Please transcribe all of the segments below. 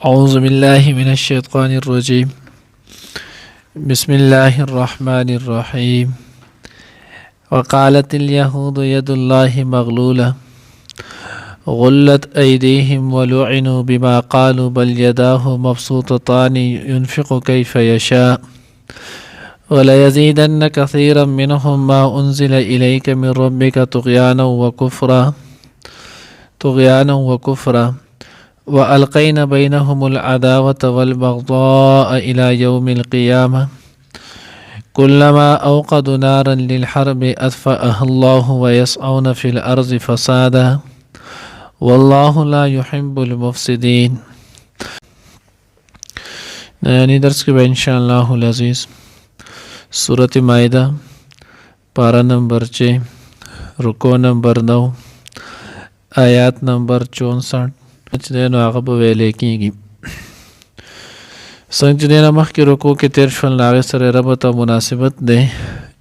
أعوذ بالله من الشيطان الرجيم. بسم الله الرحمن الرحيم. وقالت اليهود يد الله مغلولة غلت أيديهم ولعنوا بما قالوا بل يداه مبسوطتان ينفق كيف يشاء وليزيدن كثيرا منهم ما أنزل إليك من ربك طغيانا وكفرا وألقينا بينهم العداوة والبغضاء إلى يوم القيامة كلما أوقدوا نارا للحرب أطفأها الله ويسعون في الأرض فسادا والله لا يحب المفسدين. نانی درس کے ان شاء اللہ العزیز سورۃ مائدہ پارہ نمبر 6 رکوع نمبر 9 آیات نمبر 64 چې نو هغه به ویلې کېږي. څنګه چې نه مخکې رکوع کې تیر شول هغې سره ربط او مناسبت دی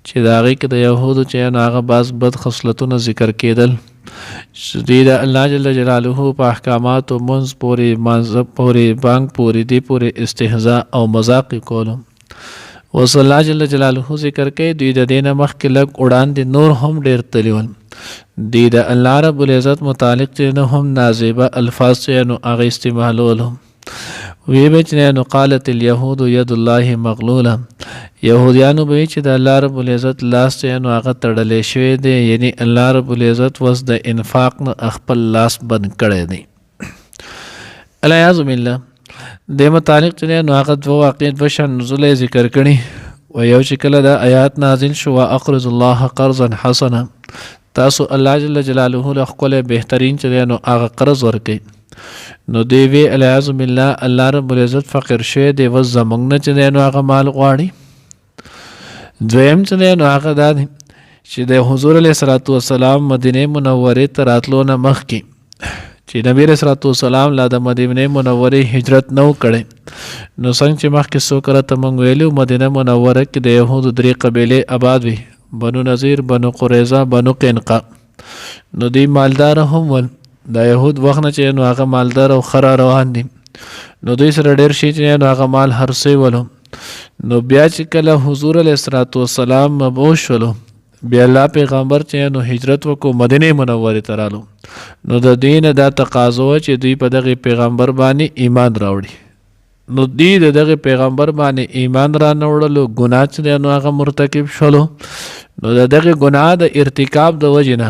چې د هغې کې د یهودو چې نو هغه بعض بد خصلتونه ذکر کېدل چې دوی د الله جل جلاله په احکاماتو منځ پورې مذهب پورې بانک پورې دې پورې استهزاء او مذاق یې کولو. اوس الله جل جلاله ذکر کوي دوی د دې نه مخکې لږ وړاندې نور هم ډېر تللي ول. دی د الله رب العزت متعلق چې نو هم نازیبه الفاظ چې نو هغه استعمالول وی به چې نو قالت اليهود يد الله مغلوله یهودیانو به چې د الله رب العزت لاس چې نو هغه تړلې شوی دی یعنی الله رب العزت وس د انفاق نه خپل لاس بند کړی دی. الیاذ بالله د متعلق چې نو هغه دوه واقعیت بشن نزول ذکر کړي و یو چې کله د آیات نازل شو واقرض الله قرضا حسنا تاسو الله جل جلاله له خپل بهترین چې نو هغه قرض ورکړي نو دی وی الیاذ بالله الله رب العزت فقیر شه دی و زمنګ نه چې نو هغه مال غواړي. دویم چې نو هغه د چې د حضور علیه الصلاۃ والسلام مدینه منوره ته راتلو نه مخکې چې نبی علیه الصلاۃ والسلام لا د مدینه منوره هجرت نو کړي نو څنګه چې مخکې سو کرته مونږ ویلو مدینه منوره کې د یهودو درې قبیلې آباد وي بنو نذیر بنو قریظه بنو قینقاع نو دی مالدار هم ول د یهود وخت نه چې نو هغه مالدار او خره روان دي نو دوی سره ډېر شي چې نو هغه مال هرڅه ولو نو بیا چې کله حضور علیه الصلاۃ والسلام مبعوث شولو بیا الله پیغمبر چې نو هجرت وکړو مدینه منوره ته رالو نو د دین دا تقاضا چې دوی په دغه پیغمبر باندې ایمان راوړي نو دی دغه پیغمبر باندې ایمان را نوړلو ګناه چې نو هغه مرتکب شولو نو دغه ګناه د ارتکاب د وجنه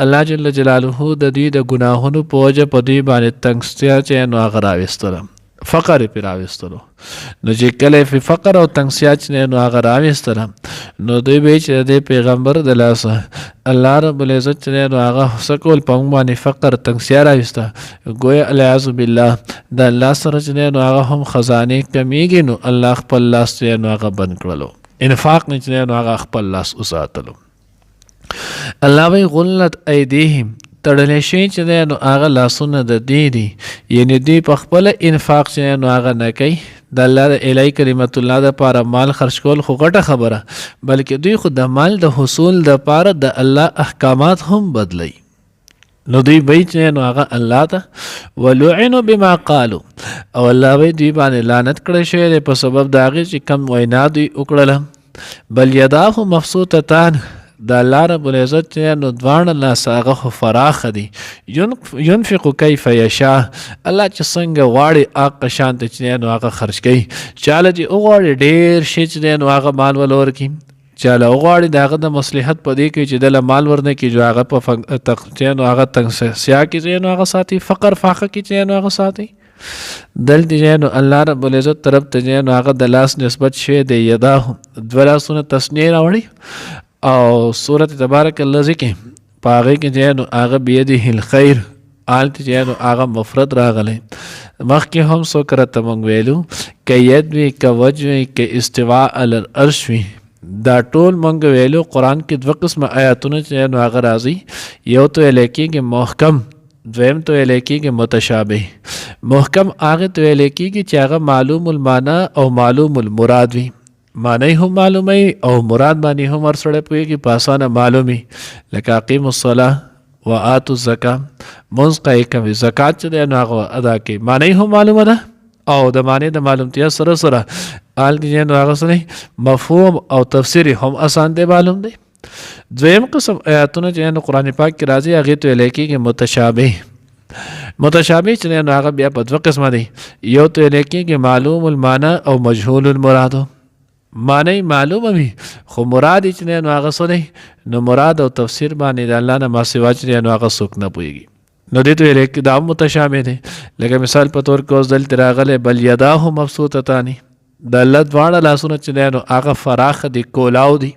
الله جل جلاله د دې د ګناهونو په وجه په دې باندې تنگستیا چې نو هغه راوستل فقر پی راوستلو نو چې کله په فقر او تنگستیا چې نو هغه راوستل نو دوی به چې د پیغمبر د لاسه الله رب العزت چې نو هغه سکول په باندې فقر تنگستیا راوسته گویا الیاذ بالله د الله سره چې نو هغه هم خزانه کمیږي نو الله خپل لاس چې نو هغه بند کړلو انفاق نه چې نو هغه خپل لاس وساتلو. الله وی غلت ایدیهم تړلې شي چې نو هغه لاسونه د دې دي یعنی دوی په خپل انفاق چې نو هغه نه کوي د الله الهی کلمت الله د پاره مال خرج کول خو غټه خبره بلکې دوی خو د مال د حصول د پاره د الله احکامات هم بدلی نو دوی به چې نو هغه الله ته ولعنوا بما قالوا او الله وی دوی باندې لعنت کړی شوی په سبب د هغه چې کم وینا دوی وکړله بل یداه مبسوطتان د الله رب العزت چې نو دوان الله ساغه فراخ دي ينفق كيف يشاء الله چې څنګه واړي اق شانت چې نو هغه خرج کوي چاله چې وګړي ډېر شي چې نو هغه مال ولور کی چاله وګړي دغه د مصلحت پدې کې چې د مال ورنه کې جو هغه په چې نو هغه تنگ سیا کې نو هغه ساتي فقر فاقه کې چې نو هغه ساتي دل دې نو الله رب العزت طرف ته نو هغه د لاس نسبت شوی دی یدا دولاسونه تسنیه راوړي او سورت تبارک الذی کې پاغه کې چې نو هغه بيده الخير آلت چې نو هغه مفرد راغله مخکې هم سو کرته مونږ ویلو کې ید وی ک وجه کې استواء العرش وی دا ټول مونږ ویلو قران کې دوه قسم آیاتونه چې نو هغه راځي یو ته لیکي کې محکم دویم ته لیکي کې متشابه محکم هغه ته لیکي کې چې هغه معلوم المعنی او معلوم المراد وی معنی هم معلومه او مراد باندې هم ورسره پوهیږي په اسانه معلومي لکه اقیم الصلاه وآتوا الزکاه منځ کوي کوي زکات چې دی نو هغه ادا کوي معنی هم معلومه ده او د معنی د معلومتیا سره سره آل کې نو هغه سره مفهوم او تفسیر هم آسان دی معلوم دی. دویم قسم آیاتونه چې نو قرآن پاک کې راځي هغه ته لیکي کې متشابه چې نو هغه بیا په دوه قسمه دي. یو ته لیکي کې معلوم المعنی او مجهول المراد. معنی معلومه وي خو مراد چې نو هغه سره نو مراد او تفسیر باندې د الله نه ما سوا چې نو هغه څوک نه پوهیږي. نو دې ته لیکي دا متشابه دي. لکه مثال په تور کې اوس دلته راغله بل یداه مبسوطتان، د الله دواړه لاسونه چې نو هغه فراخ دي کولاو دي.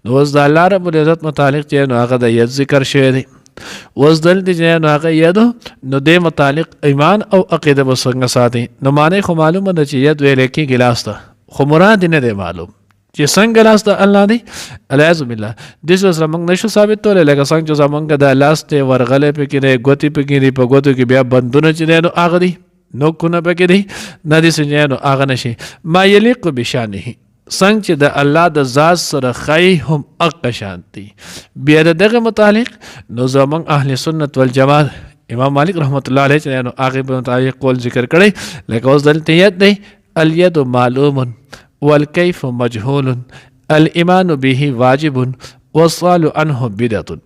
نو اوس د الله رب العزت متعلق چې نو هغه د ید ذکر شوی دی. اوس دلته چې نو هغه ید نو د متعلق ایمان او عقیده به څنګه ساتي. نو معنی خو معلومه ده چې ید ویل کې ګلاس ته خو مراد نه دی معلوم چې څنګه لاس ته الله دی. الیاذ بالله د څه سره موږ نشو ثابت تول لکه څنګه چې زمونږ د لاس ته ورغله پکې دی ګوتی پکې دی په ګوتو کې بیا بندونه چې نو هغه دی نو کونه پکې دی نه دي څنګه نو هغه نشي ما یلیق بشانه څنګه چې د الله د ذات سره خی هم اق شانتی. بیا دغه متعلق نو زمونږ اهل سنت والجماعت امام مالک رحمت الله علیه چې نو هغه په متعلق قول ذکر کړي لکه اوس دلته ید دی الید معلوم والکیف مجهول الایمان به واجب والسؤال عنه بدعة.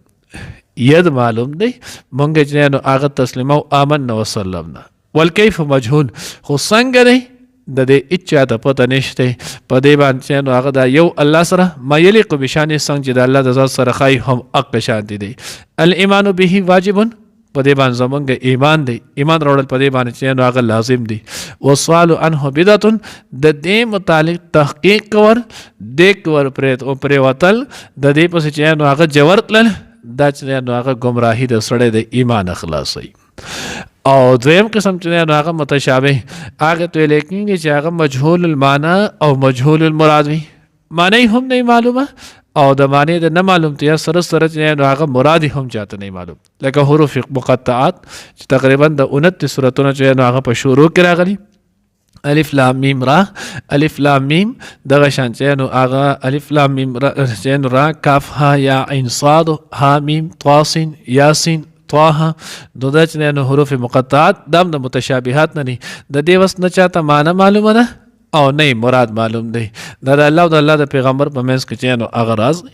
ید معلوم دی مونږ چې نو هغه تسلیمو آمنا وسلمنا. والکیف مجهول خو څنګه دی د دې اچا ته پته نشته په دې باندې نو هغه دا یو الله سره ما یلیق بشان څنګه چې د الله د ذات سره خای هم اق شان دي. الایمان به واجب په دې باندې زمونږ ایمان دی، ایمان راوړل په دې باندې چې نو هغه لازم دی. والسؤال عنه بدعة د دې متعلق تحقیق کول د کور پرېت او پرې وتل د دې پس چې نو هغه جوړ تل دا چې نو هغه گمراهی د سړی د ایمان اخلاصي. او دویم قسم چې نو هغه متشابه هغه ته لیکن چې هغه مجهول المعنی او مجهول المراد وي. معنی هم نه معلومه او د معنی د نه معلومتیا سره سره چې نو هغه مراد هم چاته نه معلوم. لکه حروف مقطعات چې تقریبا د 29 سورتونه چې نو هغه په شروع کې راغلي الف لام میم را، الف لام میم دغه شان چې نو هغه الف لام میم را چې نو را کاف ها یا عین صاد ها میم طاسین یاسین طه دو د چې نو حروف مقطعات دم د متشابهات نه دي. د دې وس نه چاته معنی معلومه ده او نه مراد معلوم دی. دا د الله او د الله د پیغمبر په منځ کې چې نو هغه راز دی.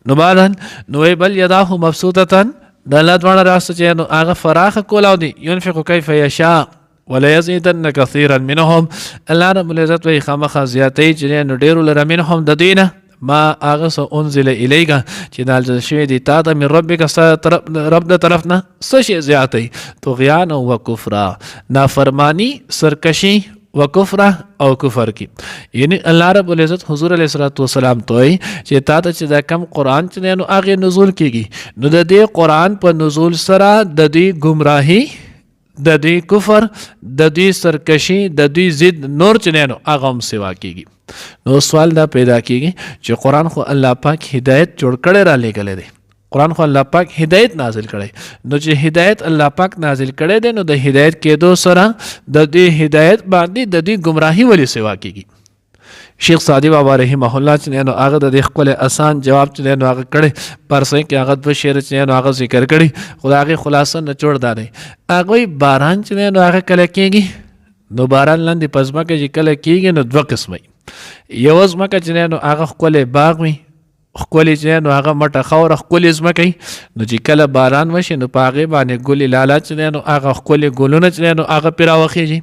نو بارن نو بل یداه مبسوطتان د الله دواړه راس چې نو هغه فراخ کولاو دي. ينفق کیف یشاء ولا یزیدن کثیرا منهم. الله رب العزت وی خامخا زیاتی چې نو ډیرو لره منهم د دینه ما هغه سو انزل الیک چې نازل شوی دی تا ته من ربک رب د طرفنا څه شي زیاتی طغیان او کفر نافرمانی سرکشی و کفر او کفر کی. یعنی الله رب العزت حضور علیه الصلوۃ والسلام ته چې تا ته چې دا کم قران چې نو هغه نزول کیږي نو د دې قران په نزول سره د دې گمراهی د دې کفر د دې سرکشی د دې ضد نور چې نو هغه هم سوا کیږي. نو سوال دا پیدا کیږي چې قران خو الله پاک هدایت جوړ کړي را لګلې دی. قرآن خو الله پاک هدایت نازل کړي نو چې هدایت الله پاک نازل کړي دی نو د هدایت کېدو سره د دې هدایت باندې د دې گمراهی ولې سوا کیږي. شیخ سعدی بابا رحمه الله چې نو هغه د خپل آسان جواب چې نو هغه کړي پرسې کې هغه د شعر چې نو هغه ذکر کړي خدای خلاصه نه جوړ دادی. هغه باران چې نو هغه کله کېږي نو باران لاندې پزما کې چې کله کېږي نو دوه قسمه یو ځمکه چې نو هغه خپل باغ وي خپل چې نو هغه مټه خور خپل ځمکه نو چې کله باران وشي نو پاغه باندې ګلي لاله چې نو هغه خپل ګلونه چې نو هغه پیراوخیږي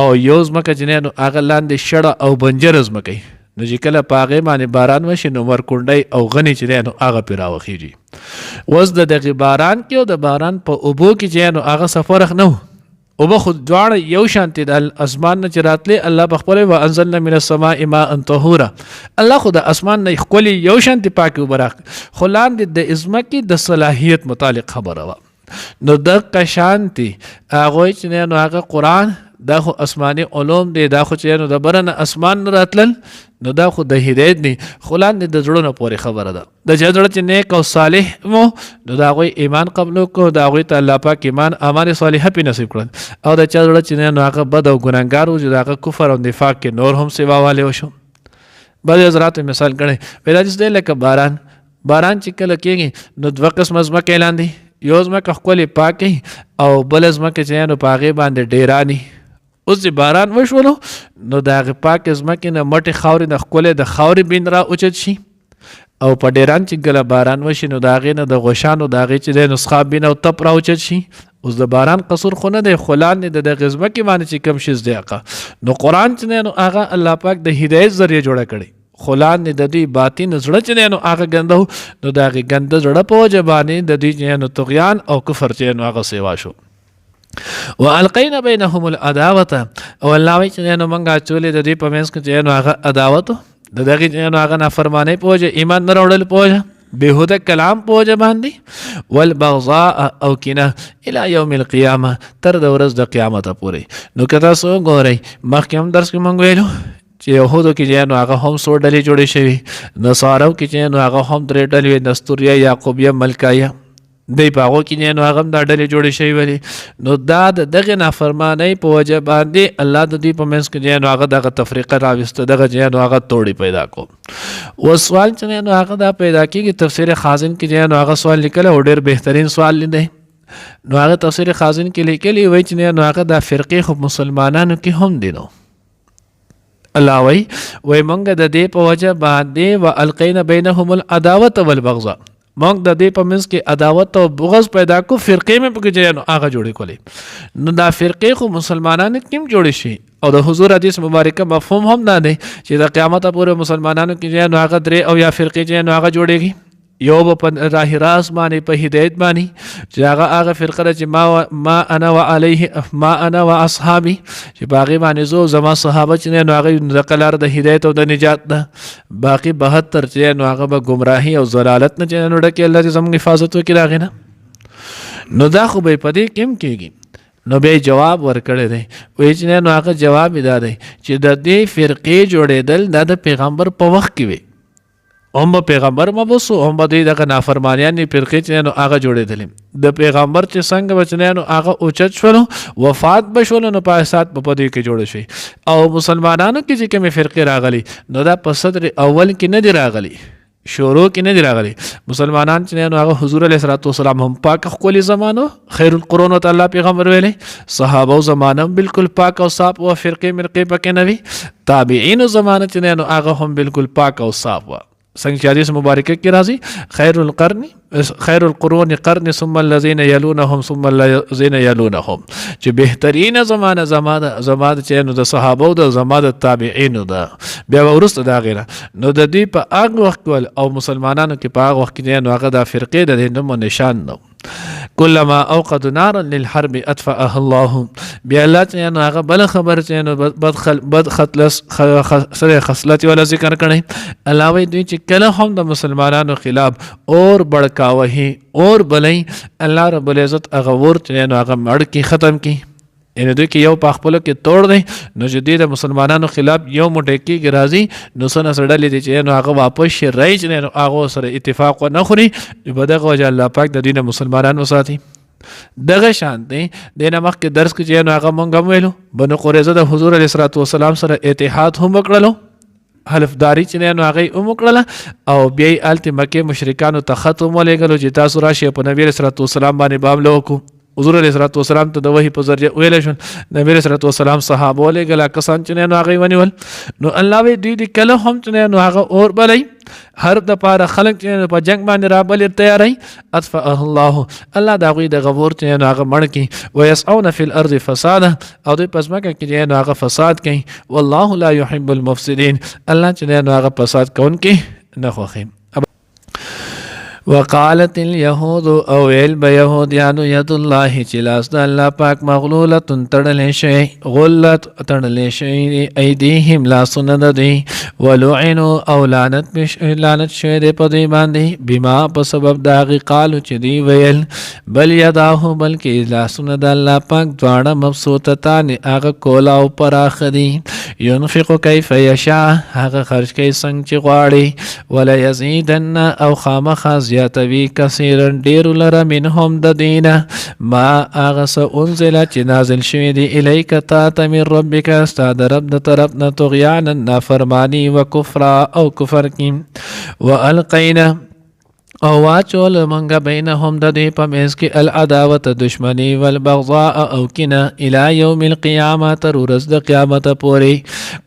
او یو ځمکه چې نو هغه لاندې شړه او بنجر ځمکه نو چې کله پاغه باندې باران وشي نو ورکونډي او غني چې نو هغه پیراوخیږي. وز د دغه باران کې او د باران په اوبو کې چې نو هغه سفرخ نه او به خود دواړه یو شانتي د اسمان نه چراتلې الله بخپل و انزلنا من السماء ماء طهورا. الله خود اسمان نه خپل یو شانتي پاک وبراخ خلان د ازمکه د صلاحیت متعلق خبره وا نو د قشانتي هغه چې نو هغه قران دا خو اسماني علوم دی دا خو چې نو د برن اسمان راتلل نو دا خو د هدایت نه خلان د جوړونو پورې خبره ده. د جوړ چې نیک او صالح مو نو دا غوي ایمان قبول کو دا غوي ته الله پاک ایمان اعمال صالحه په نصیب کړ او د جوړ چې نو هغه بد او ګناګار او دا کفر او نفاق کې نور هم سیوا والے وشو. بعض حضرات مثال کړي پیدا چې لکه باران چې کله کېږي نو دوه قسم ځمکه اعلان دي یو ځمکه خپل پاکي او بل ځمکه چې نو پاغه باندې ډیرانی اوس چې باران وشولو نو د هغې پاکې ځمکې نه مټې خاورې نه ښکلې د خاورې بین را اوچت شي او په ډیران چې کله باران وشي نو د هغې نه د غوشانو د هغې چې دی نو څښاب بین او تپ را اوچت شي. اوس د باران قصور خو نه دی، خو لاندې د دغې ځمکې باندې چې کوم شیز دی هغه نو قرآن چې دی نو هغه الله پاک د هدایت ذریعه جوړه کړې، خو لاندې د دوی باطن زړه چې دی نو هغه ګنده نو د هغې ګنده زړه په وجه باندې د دوی چې نو طغیان او کفر چې نو هغه سیوا شو. والقینا بینهم العداوة او الله وایي چې نو موږ اچولې د دوی په منځ کې چې نو هغه عداوت د دغې چې نو هغه نافرمانۍ په وجه، ایمان نه راوړل په وجه، بهوده کلام په وجه باندې، والبغضاء او کینه الى یوم القیامه تر د ورځ د قیامته پورې. نو که تاسو وګورئ مخکې هم درس کې موږ ویلو چې یهودو کې چې نو هغه هم څو ډلې جوړې شوي، نصارو کې چې نو هغه هم 3 ډلې وي، نستوریه، یعقوبیه، ملکایه، دی په هغو کې نو هغه هم دا ډلې جوړې شوي ولې. نو دا د دغې نافرمانۍ په وجه باندې الله د دوی په منځ کې نو هغه دغه تفریقه راوسته، دغه چې نو هغه توړې پیدا کو. و سوال چې نو هغه دا پیدا کېږي، تفسیر خازن کې نو هغه سوال لیکلی او ډېر بهترین سوال دی. نو هغه تفسیر خازن کې لیکلی وایي چې نو هغه دا فرقې خو مسلمانانو کې هم دي. نو الله وایي موږ د دې په وجه باندې والقینا بینهم العداوة والبغضاء، موږ د دې په منځ کې عداوت او بغض پیدا کو، فرقې مې پکې چې نو هغه جوړې کولې. نو دا فرقې خو مسلمانانو کې هم جوړې شي او د حضور حدیث مبارکه مفهوم هم نه دی چې د قیامت پورې مسلمانانو کې چې نو هغه 3 او یا فرقې چې نو هغه جوړېږي. یو به په راه راست باندې په هدایت باندې چې هغه فرقه ده چې ما انا وعليه ما انا واصحابي، چې په هغې باندې زه زما صحابه چې نو هغه دغه لاره د هدایت او د نجات ده. باقي 72 چې نو هغه به ګمراهي او ضلالت نه چې نو ډکې، الله چې زموږ حفاظت وکړي د هغې نه. نو دا خو به یې په دې کې هم کېږي. نو بیا جواب ورکړی دی، وایي چې نو هغه جواب یې دا دی چې د دې فرقې جوړېدل دا د پیغمبر په وخت کې وي، هم پیغمبر مبوسو، هم دوی دغه نافرمانیان فرقې چې نو هغه جوړېدلې. د پیغمبر چې څنګه بچنه نو هغه اوچت شولو، وفات بشولو، نو په اساس په دوی کې جوړ شي. او مسلمانانو کې چې کومې فرقې راغلي نو دا په صدر اول کې نه دی راغلي، شروع کې نه دی راغلي. مسلمانان چې نو هغه حضور علیه الصلوۃ والسلام هم پاک ښکلي زمانو، خیر القرون ته الله پیغمبر ویلی، صحابه زمانه بالکل پاک او صاف و، فرقې مرقې پکې نه وي. تابعین زمانه چې نو هغه هم بالکل پاک او صاف و. څنګه چې حدیث مبارکه کې راځي خیر القرون قرن ثم الذين يلونهم ثم الذين يلونهم، چې بهترین زمانه زمانه چې نو د صحابه او د زمانه تابعین ده، بیا ورسته دا غیره. نو د دې په هغه وخت او مسلمانانو کې په هغه وخت کې نو هغه د فرقې د نوم نشان نو كلما اوقد نارا للحرب اطفاها الله، بیا الله چې نو هغه بل خبر چې نو بد خصلت ولا ذکر کړي. الله وایي دوی چې کله هم د مسلمانانو خلاف اور بڑکاوهي اور بلای، الله رب العزت هغه ور چې نو هغه مړ کی ختم کی. یعنی دوی کې یو په خپلو کې توړ دی، نو چې دوی د مسلمانانو خلاف یو موټی کېږي راځي، نو څه نسل ډلې دي چې نو هغه واپس شي رایي چې نو هغو سره اتفاق ونه خوري، په دغه وجه الله پاک د دوی نه مسلمانان وساتي. دغه شان دی د نه مخکې درس کې چې نو هغه مونږ هم ویلو، بنو قریظه د حضور علیه الصلوۃ والسلام سره اتحاد هم وکړلو، حلفداري چې نو هغه هم وکړله، او بیا یې هلته مکې مشرکانو ته خط هم ولېږلو چې تاسو راشئ په نبي علیه الصلوۃ والسلام باندې حمله وکړو. حضور علیه الصلوۃ والسلام ته د وحی په ذریعه ویلی شول، نبي علیه الصلوۃ والسلام صحابه ولېږله کسان چې نو هغه ونیول. نو الله وایي دوی د کله هم چې نو هغه اور بلی، هر د پاره خلک چې په جنگ باندې رابلې تیاری، اطفأه الله، الله د هغوی د غور چې نو هغه مړ کړي. ویسعون فی الارض فسادا، او دوی په ځمکه کې چې نو هغه فساد کوي. والله لا یحب المفسدین، الله چې نو هغه فساد کوونکي نه خوښوي. وقالت اليهود او ویل به یهودیانو ید الله چې لاس د الله پاک مغلوله تړلی شوی، غلت تړلی شوی ایدیهم لاسونه د دوی، ولعنوا او لعنت شوی دی په دوی باندې، بما په سبب د هغې قالو چې دوی ویل، بل یداه بلکې لاسونه د الله پاک دواړه مبسوطتان هغه کولا او پراخه دي، ينفق کیف یشاء هغه خرج کوي څنګه چې غواړي، ولیزیدن او خامخا زیاتوي کثیرا ډیرو لره منهم د دینه ما هغه څه انزله چې نازل شوي دي الیک تا ته من ربک ستا د رب د طرف نه طغیانا نافرمانی و کفرا او کفر کی، والقینا او واچول منګه بینهم د دې په منځ کې العداوت دشمنی والبغضاء او کینه الی یوم القیامه تر ورځ د قیامت پورې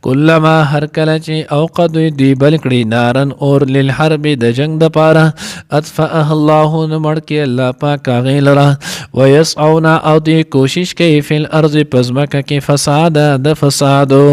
کلما هر کله چې اوقد دی بل کړي نارن اور للحرب د جنگ د پاره اطفأها الله نمړ کې الله پاک هغه لرا ويسعون او دی کوشش کوي فی الارض پزمکه کې فساد د فسادو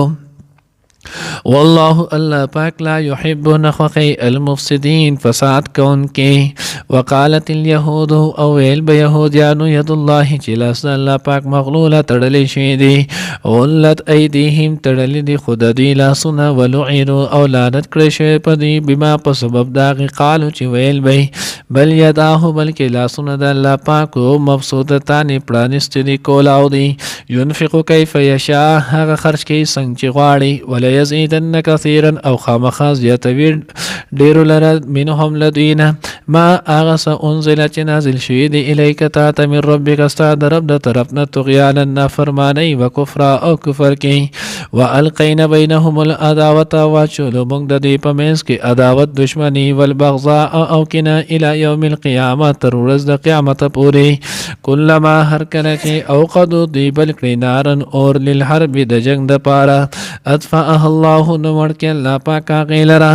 والله الله پاک لا يحب نخوخي المفسدين فساد کون کې وقالت اليهود او ویل به يهوديانو يد الله چې لاس الله پاک مغلوله تړلې شوی دي غلت ايديهم تړلې دي خود دي لاسونه ولعنوا او لعنت کړی شوی په دي بما په سبب دا قالو چې ویل به بل يداه بلکې لاسونه د الله پاک او مبسوطتان پرانست دي کولاو دي ينفق كيف يشاء هغه خرج کوي څنګه چې غواړي ولا يزيدن كثيرا او خامخا زیاتوي ډیرو لره منهم لدينا ما اغس انزل چې نازل شوی دی الیک تا من ربک استاد رب د طرفنا طغیانا نافرمانی وکفر او کفر کی والقین بینهم العداوه واچلو موږ د دې په منځ کې عداوت دشمنی والبغضاء او کنا الی یوم القیامه تر ورځ د قیامت پورې کلما هر کله چې اوقدوا دی بل کړي نارن اور للحرب د جنگ د پاره اطفأها الله نمړ کې الله پاک غیلرا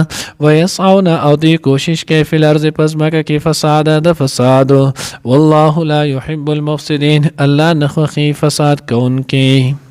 ويسعون او دی کوشش کوي فی الارض پزماکه کې فساد د فساد والله لا يحب المفسدين الله نخوخي فساد کون کې